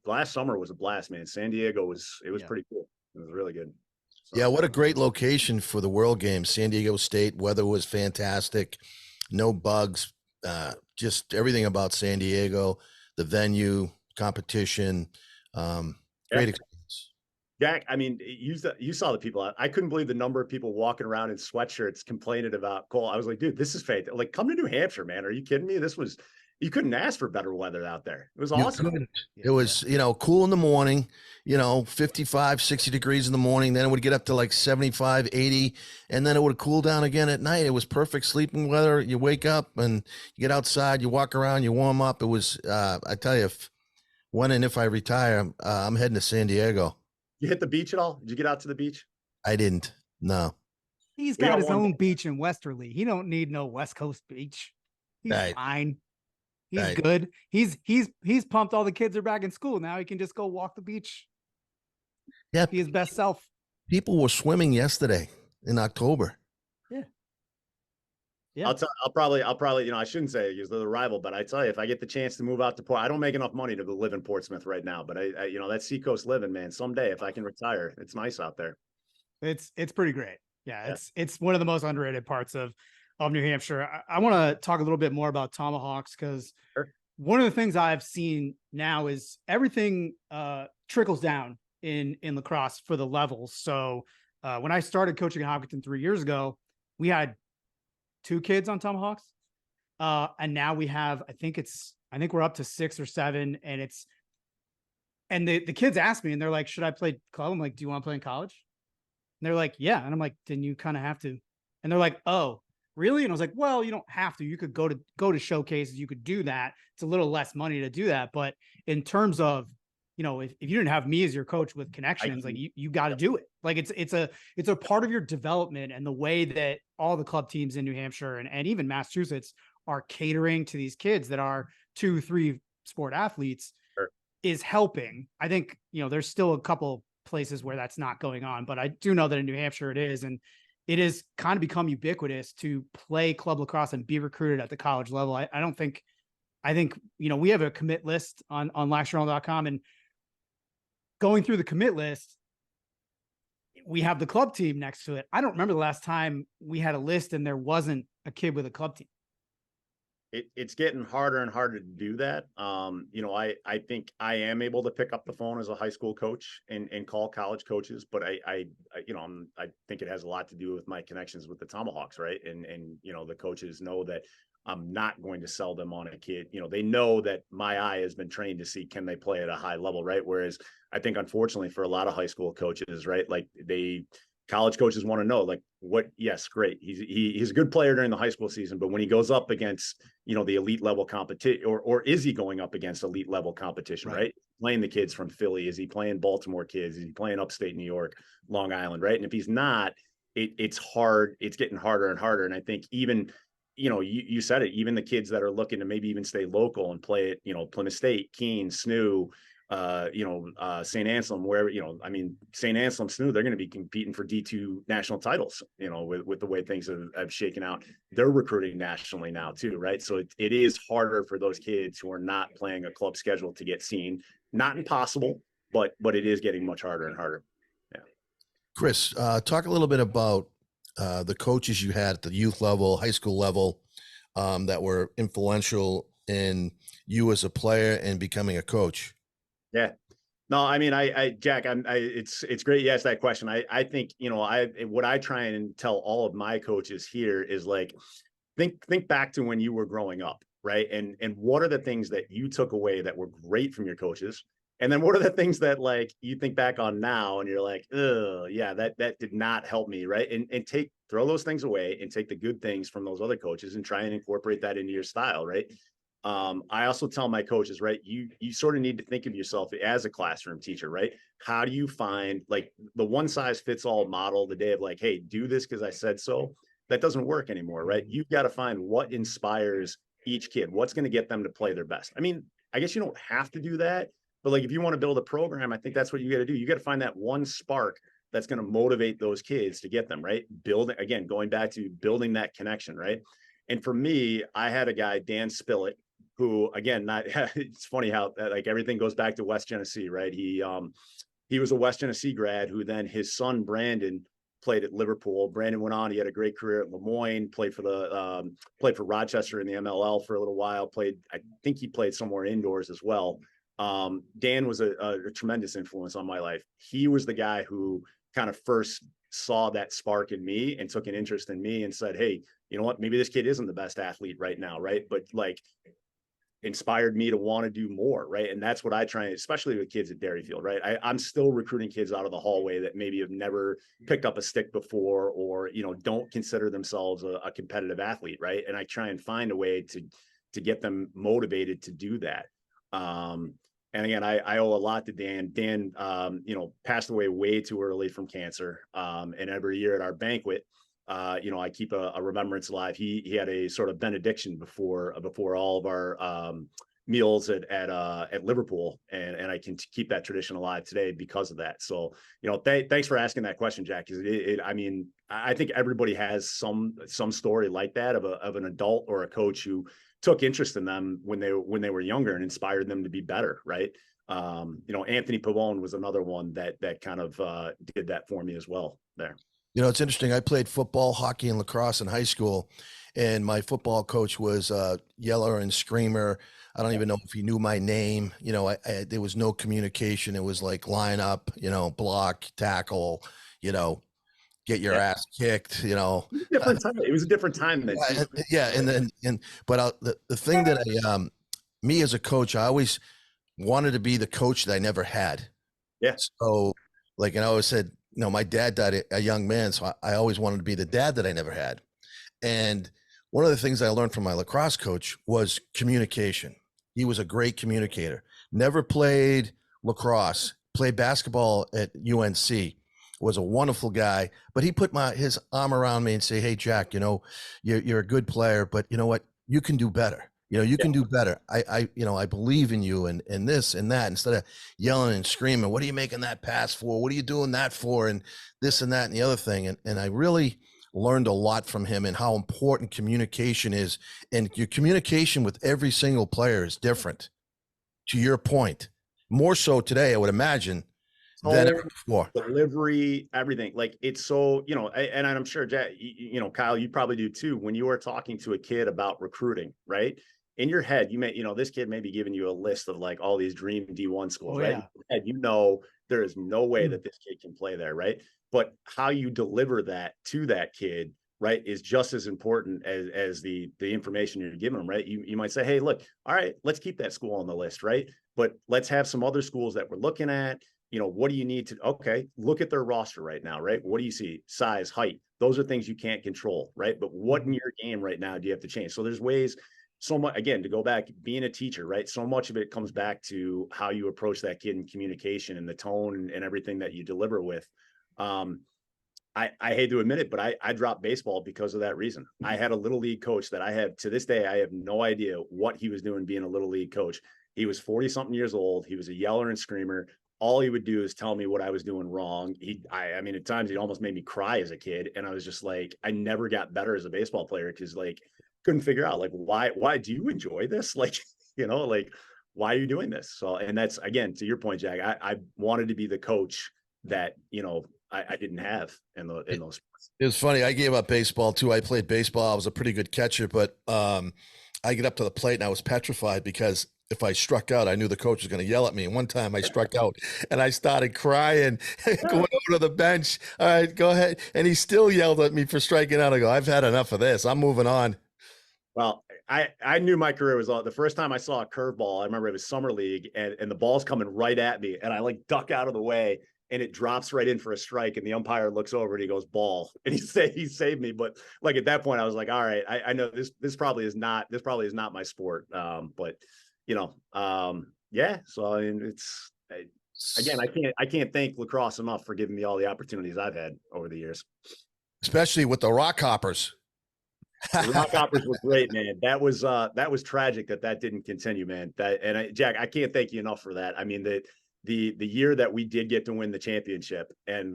Last summer was a blast, man. San Diego was pretty cool. It was really good. So, yeah. What a great location for the World Games. San Diego State, weather was fantastic. No bugs. Just everything about San Diego, the venue, competition, great experience. Jack, I mean, you saw the people. I couldn't believe the number of people walking around in sweatshirts complaining about cold. I was like, dude, this is fake. Like, come to New Hampshire, man. Are you kidding me? You couldn't ask for better weather out there. It was awesome. It was, cool in the morning, 55, 60 degrees in the morning. Then it would get up to like 75, 80. And then it would cool down again at night. It was perfect sleeping weather. You wake up and you get outside, you walk around, you warm up. It was, I tell you, if I retire, I'm heading to San Diego. You hit the beach at all? Did you get out to the beach? I didn't. No. He's got his own beach in Westerly. He don't need no West Coast beach. He's fine. He's good. He's pumped. All the kids are back in school now. He can just go walk the beach. Yeah, be his best self. People were swimming yesterday in October. Yeah. I'll probably, I shouldn't say because they're the rival, but I tell you, if I get the chance to move out to Port, I don't make enough money to live in Portsmouth right now, but I that seacoast living, man, someday if I can retire, it's nice out there. It's pretty great. Yeah. It's one of the most underrated parts of New Hampshire. I want to talk a little bit more about Tomahawks, because one of the things I've seen now is everything trickles down in lacrosse for the levels. So when I started coaching at Hopkinton 3 years ago, we had 2 kids on Tomahawks. And now we have, I think we're up to 6 or 7, and the kids ask me, and they're like, "Should I play club?" I'm like, "Do you want to play in college?" And they're like, "Yeah." And I'm like, "Then you kind of have to." And they're like, "Oh, really?" And I was like, "Well, you don't have to. You could go to showcases. You could do that. It's a little less money to do that. But in terms of if you didn't have me as your coach with connections, like you got to do it. Like it's a part of your development, and the way that all the club teams in New Hampshire and even Massachusetts are catering to these kids that are 2-3 sport athletes is helping. I think, there's still a couple places where that's not going on, but I do know that in New Hampshire it is. And it has kind of become ubiquitous to play club lacrosse and be recruited at the college level. I think, we have a commit list on lacjournal.com, and going through the commit list, we have the club team next to it. I don't remember the last time we had a list and there wasn't a kid with a club team. It's getting harder and harder to do that. I think I am able to pick up the phone as a high school coach and call college coaches, but I think it has a lot to do with my connections with the Tomahawks, right? And the coaches know that I'm not going to sell them on a kid. They know that my eye has been trained to see, can they play at a high level, right? Whereas I think, unfortunately, for a lot of high school coaches, right, like college coaches want to know, like, yes, great. He's a good player during the high school season, but when he goes up against, the elite level competition, or is he going up against elite level competition, right? Playing the kids from Philly? Is he playing Baltimore kids? Is he playing upstate New York, Long Island, right? And if he's not, it's hard. It's getting harder and harder. And I think even, you said it, even the kids that are looking to maybe even stay local and play at, Plymouth State, Keene, SNU, St. Anselm, where, St. Anselm, SNU, they're going to be competing for D2 national titles, with the way things have shaken out. They're recruiting nationally now too, right? So it is harder for those kids who are not playing a club schedule to get seen. Not impossible, but it is getting much harder and harder. Yeah. Chris, talk a little bit about the coaches you had at the youth level, high school level, that were influential in you as a player and becoming a coach. Yeah, no, I mean, Jack, it's great you asked that question. I think, what I try and tell all of my coaches here is, like, think back to when you were growing up, right? And what are the things that you took away that were great from your coaches? And then what are the things that, like, you think back on now and you're like, oh yeah, that did not help me, right? And throw those things away and take the good things from those other coaches and try and incorporate that into your style, right? I also tell my coaches, right, you sort of need to think of yourself as a classroom teacher, right? How do you find, like, the one size fits all model, the day of, like, hey, do this because I said so? That doesn't work anymore, right? You've got to find what inspires each kid, what's going to get them to play their best. I mean, I guess you don't have to do that, but, like, if you want to build a program, I think that's what you got to do. You got to find that one spark that's going to motivate those kids to get them, right? Going back to building that connection, right? And for me, I had a guy, Dan Spillett, who, again, it's funny how, like, everything goes back to West Genesee, right? He was a West Genesee grad who then his son, Brandon, played at Liverpool. Brandon went on, he had a great career at Lemoyne, played for Rochester in the MLL for a little while, I think he played somewhere indoors as well. Dan was a tremendous influence on my life. He was the guy who kind of first saw that spark in me and took an interest in me and said, hey, you know what, maybe this kid isn't the best athlete right now, right? But, like, inspired me to want to do more, right? And that's what I try, especially with kids at Derryfield, right? I'm still recruiting kids out of the hallway that maybe have never picked up a stick before, or, don't consider themselves a competitive athlete, right? And I try and find a way to get them motivated to do that. And again, I owe a lot to Dan. Dan, passed away way too early from cancer. And every year at our banquet, I keep a remembrance alive. He had a sort of benediction before all of our meals at Liverpool, and I can keep that tradition alive today because of that. So, thanks for asking that question, Jack. I think everybody has some story like that of an adult or a coach who took interest in them when they were younger and inspired them to be better, right? Anthony Pavone was another one that kind of did that for me as well there. It's interesting. I played football, hockey, and lacrosse in high school, and my football coach was a yeller and screamer. I don't even know if he knew my name. There was no communication. It was like line up, block, tackle, get your ass kicked, Different time. It was a different time then. Yeah. But the thing that me as a coach, I always wanted to be the coach that I never had. Yeah. So, like, and I always said, my dad died a young man, so I always wanted to be the dad that I never had. And one of the things I learned from my lacrosse coach was communication. He was a great communicator. Never played lacrosse, played basketball at UNC, was a wonderful guy, but he put his arm around me and say, "Hey, Jack, you're a good player, but you know what? You can do better. You can do better. I believe in you and this and that, instead of yelling and screaming, what are you making that pass for? What are you doing that for? And this and that and the other thing." And I really learned a lot from him and how important communication is. And your communication with every single player is different, to your point. More so today, I would imagine, than ever before. Delivery, everything. Like, it's so, and I'm sure, Jack, Kyle, you probably do too. When you are talking to a kid about recruiting, right? In your head, you may, this kid may be giving you a list of like all these dream D1 schools, right? Yeah. And there is no way that this kid can play there, right? But how you deliver that to that kid, right, is just as important as the information you're giving them, right? You might say, hey, look, all right, let's keep that school on the list, right? But let's have some other schools that we're looking at. What do you need to, okay, look at their roster right now, right? What do you see? Size, height, those are things you can't control, right? But what in your game right now do you have to change? So there's ways, so much, again, to go back, being a teacher, right? So much of it comes back to how you approach that kid in communication and the tone and everything that you deliver with. I hate to admit it, but I dropped baseball because of that reason. I had a little league coach that I have, to this day, I have no idea what he was doing being a little league coach. He was 40 something years old. He was a yeller and screamer. All he would do is tell me what I was doing wrong. I mean, at times he almost made me cry as a kid. And I was just like, I never got better as a baseball player because like, couldn't figure out like, why do you enjoy this? Like, like, why are you doing this? So, and that's, again, to your point, Jack, I wanted to be the coach that, I didn't have in those sports. It was funny. I gave up baseball too. I played baseball. I was a pretty good catcher, but I get up to the plate and I was petrified because if I struck out, I knew the coach was going to yell at me. And one time I struck out and I started crying, going over to the bench. All right, go ahead. And he still yelled at me for striking out. I go, I've had enough of this. I'm moving on. Well, I knew my career was on. The first time I saw a curveball, I remember it was summer league and the ball's coming right at me and I like duck out of the way and it drops right in for a strike. And the umpire looks over and he goes, ball. And he saved me. But like at that point I was like, all right, I know this probably is not my sport. But yeah. So I mean, again, I can't thank lacrosse enough for giving me all the opportunities I've had over the years. Especially with the Rock Hoppers. The Rock Hoppers was great, man. That was tragic that didn't continue, man. Jack, I can't thank you enough for that. I mean, the year that we did get to win the championship, and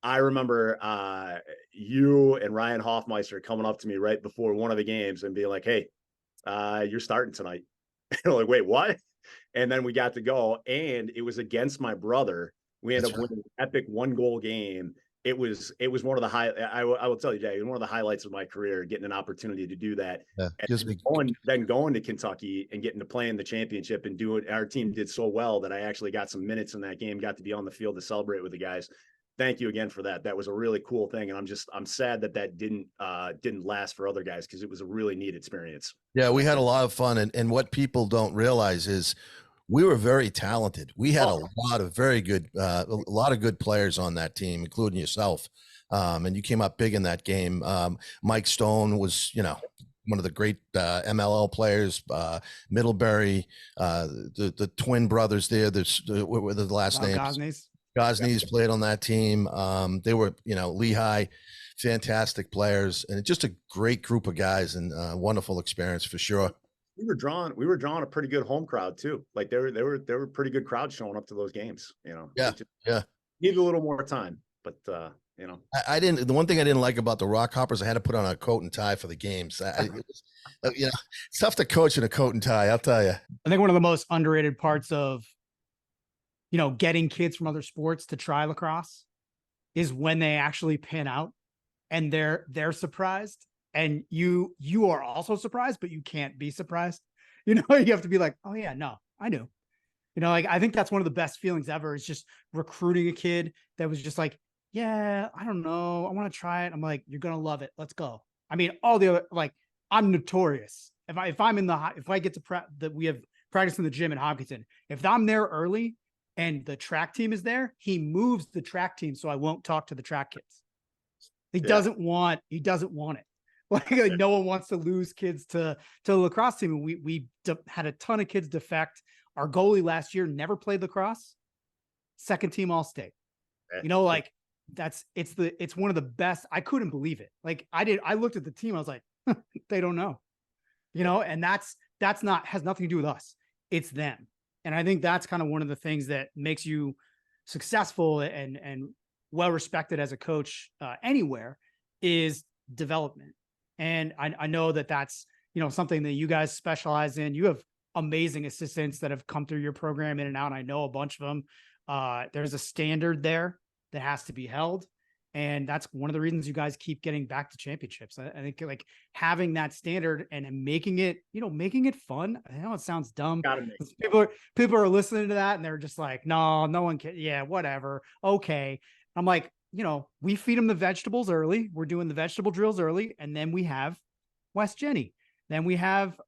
I remember you and Ryan Hoffmeister coming up to me right before one of the games and being like, "Hey, you're starting tonight." And I'm like, "Wait, what?" And then we got to go, and it was against my brother. We ended up winning an epic 1-goal game. It was one of the I will tell you, Jay, it was one of the highlights of my career, getting an opportunity to do that. Yeah, then going to Kentucky and getting to play in the championship and do it. Our team did so well that I actually got some minutes in that game, got to be on the field to celebrate with the guys. Thank you again for that. That was a really cool thing. And I'm sad that didn't last for other guys because it was a really neat experience. Yeah, we had a lot of fun. And what people don't realize is we were very talented. We had a lot of very good, a lot of good players on that team, including yourself. And you came up big in that game. Mike Stone was, one of the great MLL players. Middlebury, the twin brothers there. What were the last names? Gosney's played on that team. They were, Lehigh, fantastic players, and just a great group of guys and wonderful experience for sure. We were drawing a pretty good home crowd too. Like there were pretty good crowds showing up to those games, Yeah. Needed a little more time, but I didn't. The one thing I didn't like about the Rock Hoppers, I had to put on a coat and tie for the games. It's tough to coach in a coat and tie, I'll tell you. I think one of the most underrated parts of, getting kids from other sports to try lacrosse is when they actually pan out and they're surprised. And you are also surprised, but you can't be surprised. You have to be like, oh yeah, no, I knew. I think that's one of the best feelings ever is just recruiting a kid that was just like, yeah, I don't know, I want to try it. I'm like, you're gonna love it. Let's go. I mean, all the other, I'm notorious. If I get to that we have practice in the gym in Hopkinton, if I'm there early and the track team is there, he moves the track team so I won't talk to the track kids. He doesn't want it. Like no one wants to lose kids to the lacrosse team. And we had a ton of kids defect. our goalie last year never played lacrosse, second team All-State. Like it's one of the best. I couldn't believe it. Like I looked at the team. I was like, they don't know, and that's not, has nothing to do with us. It's them. And I think that's kind of one of the things that makes you successful and well-respected as a coach anywhere is development. And I know that that's, something that you guys specialize in. You have amazing assistants that have come through your program in and out. I know a bunch of them. There's a standard there that has to be held. And that's one of the reasons you guys keep getting back to championships. I think like having that standard and making it, making it fun. I know it sounds dumb. People are listening to that and they're just like, no one can. Yeah, whatever. Okay. I'm like, we feed them the vegetables early. We're doing the vegetable drills early. And then we have West Jenny. Then we have,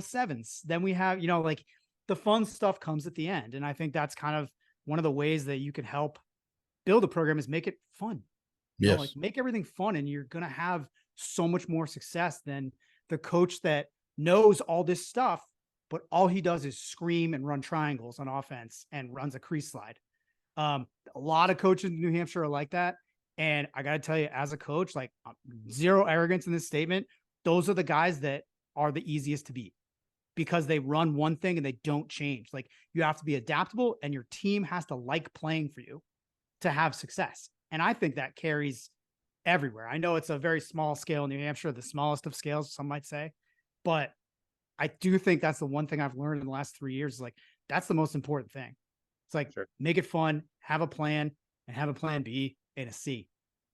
sevens. Then we have, like the fun stuff comes at the end. And I think that's kind of one of the ways that you can help build a program is make it fun. Yes. Like make everything fun, and you're going to have so much more success than the coach that knows all this stuff, but all he does is scream and run triangles on offense and runs a crease slide. A lot of coaches in New Hampshire are like that. And I got to tell you, as a coach, like zero arrogance in this statement, those are the guys that are the easiest to beat because they run one thing and they don't change. Like you have to be adaptable and your team has to like playing for you to have success. And I think that carries everywhere. I know it's a very small scale in New Hampshire, the smallest of scales, some might say, but I do think that's the one thing I've learned in the last 3 years. Like that's the most important thing. It's like, make it fun, have a plan, and have a plan B and a C.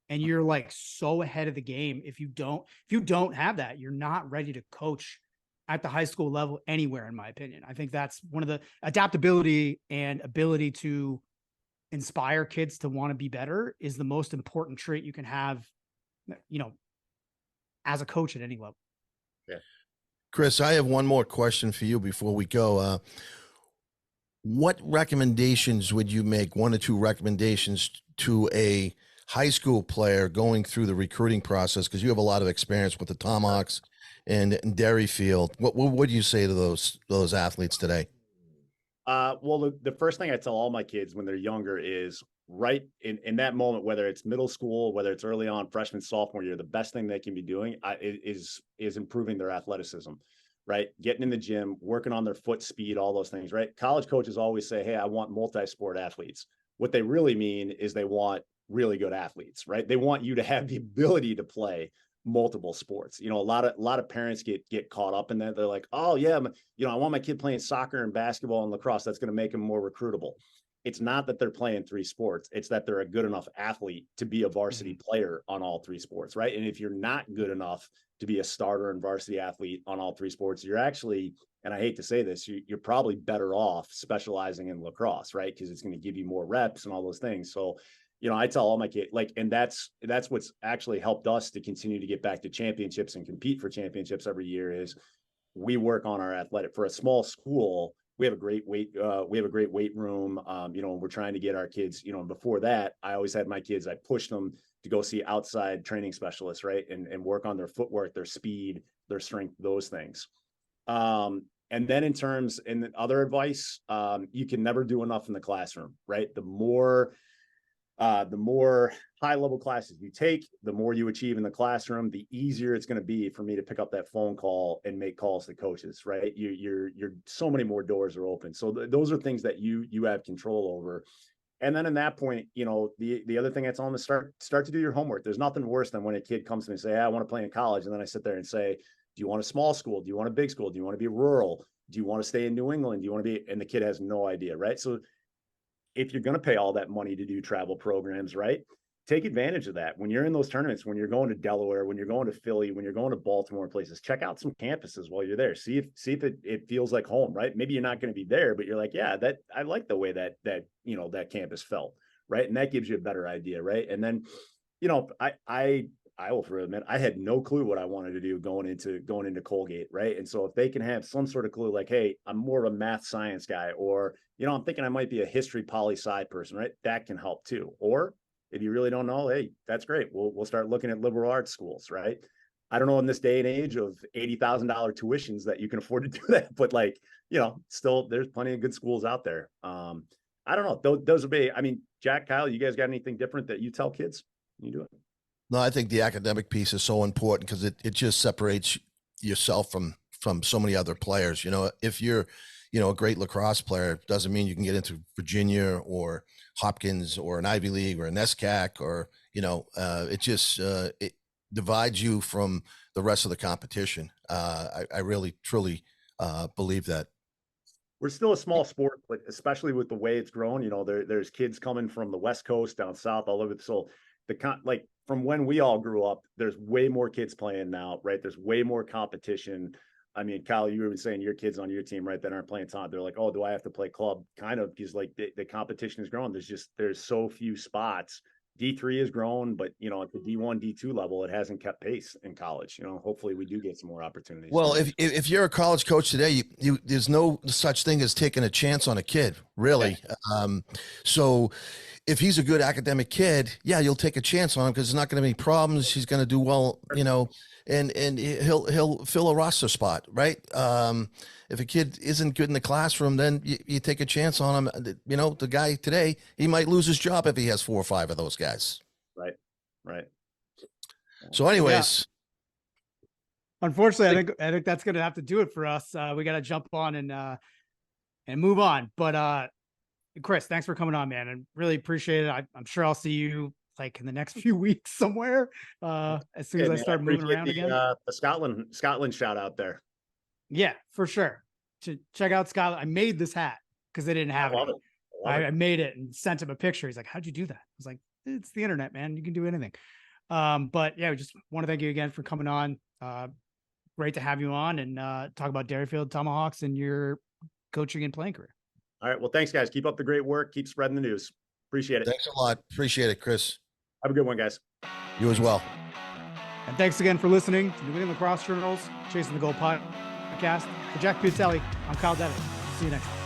And you're like so ahead of the game. If you don't have that, you're not ready to coach at the high school level anywhere, in my opinion. I think that's one of the adaptability and ability to inspire kids to want to be better is the most important trait you can have, as a coach at any level. Yeah. Chris, I have one more question for you before we go. What recommendations would you make, one or two recommendations to a high school player going through the recruiting process? Because you have a lot of experience with the Tomahawks and Derryfield. What would you say to those athletes today? Well, the first thing I tell all my kids when they're younger is right in that moment, whether it's middle school, whether it's early on, freshman, sophomore year, the best thing they can be doing is improving their athleticism, right? Getting in the gym, working on their foot speed, all those things, right? College coaches always say, hey, I want multi-sport athletes. What they really mean is they want really good athletes, right? They want you to have the ability to play multiple sports. A lot of parents get caught up in that. They're like, oh yeah, I want my kid playing soccer and basketball and lacrosse. That's going to make them more recruitable. It's not that they're playing three sports. It's that they're a good enough athlete to be a varsity player on all three sports, right? And if you're not good enough to be a starter and varsity athlete on all three sports, you're actually, and I hate to say this, you're probably better off specializing in lacrosse, right? Because it's going to give you more reps and all those things. So I tell all my kids, and that's what's actually helped us to continue to get back to championships and compete for championships every year is we work on our athletic. For a small school, we have a great weight room. We're trying to get our kids, before that, I always had my kids, I pushed them to go see outside training specialists, right? And work on their footwork, their speed, their strength, those things. And then in other advice, you can never do enough in the classroom, right? The more high level classes you take, the more you achieve in the classroom, the easier it's going to be for me to pick up that phone call and make calls to coaches, right? You're so many more doors are open. So those are things that you have control over. And then in that point, the other thing I tell them is start to do your homework. There's nothing worse than when a kid comes to me and say, hey, I want to play in college. And then I sit there and say, do you want a small school? Do you want a big school? Do you want to be rural? Do you want to stay in New England? Do you want to be, and the kid has no idea, right? So if you're going to pay all that money to do travel programs, right, take advantage of that. When you're in those tournaments, when you're going to Delaware, when you're going to Philly, when you're going to Baltimore places, check out some campuses while you're there. See if it feels like home, right? Maybe you're not going to be there, but you're like, yeah, that I like the way that campus felt, right? And that gives you a better idea, right? And then, I will admit, I had no clue what I wanted to do going into Colgate, right? And so if they can have some sort of clue, like, hey, I'm more of a math science guy, or I'm thinking I might be a history poli-sci person, right? That can help too. Or if you really don't know, hey, that's great. We'll start looking at liberal arts schools, right? I don't know in this day and age of $80,000 tuitions that you can afford to do that, but like, you know, still there's plenty of good schools out there. I don't know. Those would be, I mean, Jack, Kyle, you guys got anything different that you tell kids? You do it. No, I think the academic piece is so important because it just separates yourself from so many other players. You know, if you're, you know, a great lacrosse player, doesn't mean you can get into Virginia or Hopkins or an Ivy League or an SCAC or, you know, it just, it divides you from the rest of the competition. I really, truly believe that. We're still a small sport, but especially with the way it's grown, you know, there's kids coming from the West Coast down south, all over. So like from when we all grew up, there's way more kids playing now, right? There's way more competition. I mean, Kyle, you were saying your kids on your team, right, that aren't playing time. They're like, oh, do I have to play club? Kind of, because like the competition is growing. There's so few spots. D3 has grown, but you know, at the D1, D2 level, it hasn't kept pace in college. You know, hopefully we do get some more opportunities. Well, if you're a college coach today, you there's no such thing as taking a chance on a kid, really. Yeah. So if he's a good academic kid, yeah, you'll take a chance on him because there's not going to be problems. He's going to do well, you know, and he'll fill a roster spot, right? If a kid isn't good in the classroom, then you take a chance on him. You know, the guy today, he might lose his job if he has 4 or 5 of those guys. Right. So anyways. Yeah. Unfortunately, I think that's going to have to do it for us. We got to jump on and move on. But Chris, thanks for coming on, man. And really appreciate it. I'm sure I'll see you like in the next few weeks somewhere as soon as I start moving around again. The Scotland shout out there. Yeah, for sure. Check out Scotland. I made this hat because they didn't have it. I made it and sent him a picture. He's like, how'd you do that? I was like, it's the internet, man. You can do anything. But yeah, we just want to thank you again for coming on. Great to have you on and talk about Derryfield Tomahawks and your coaching and playing career. All right. Well, thanks, guys. Keep up the great work. Keep spreading the news. Appreciate it. Thanks a lot. Appreciate it, Chris. Have a good one, guys. You as well. And thanks again for listening to New England Lacrosse Journal's Chasing the Goal podcast. For Jack Piatelli, I'm Kyle Devitt. See you next time.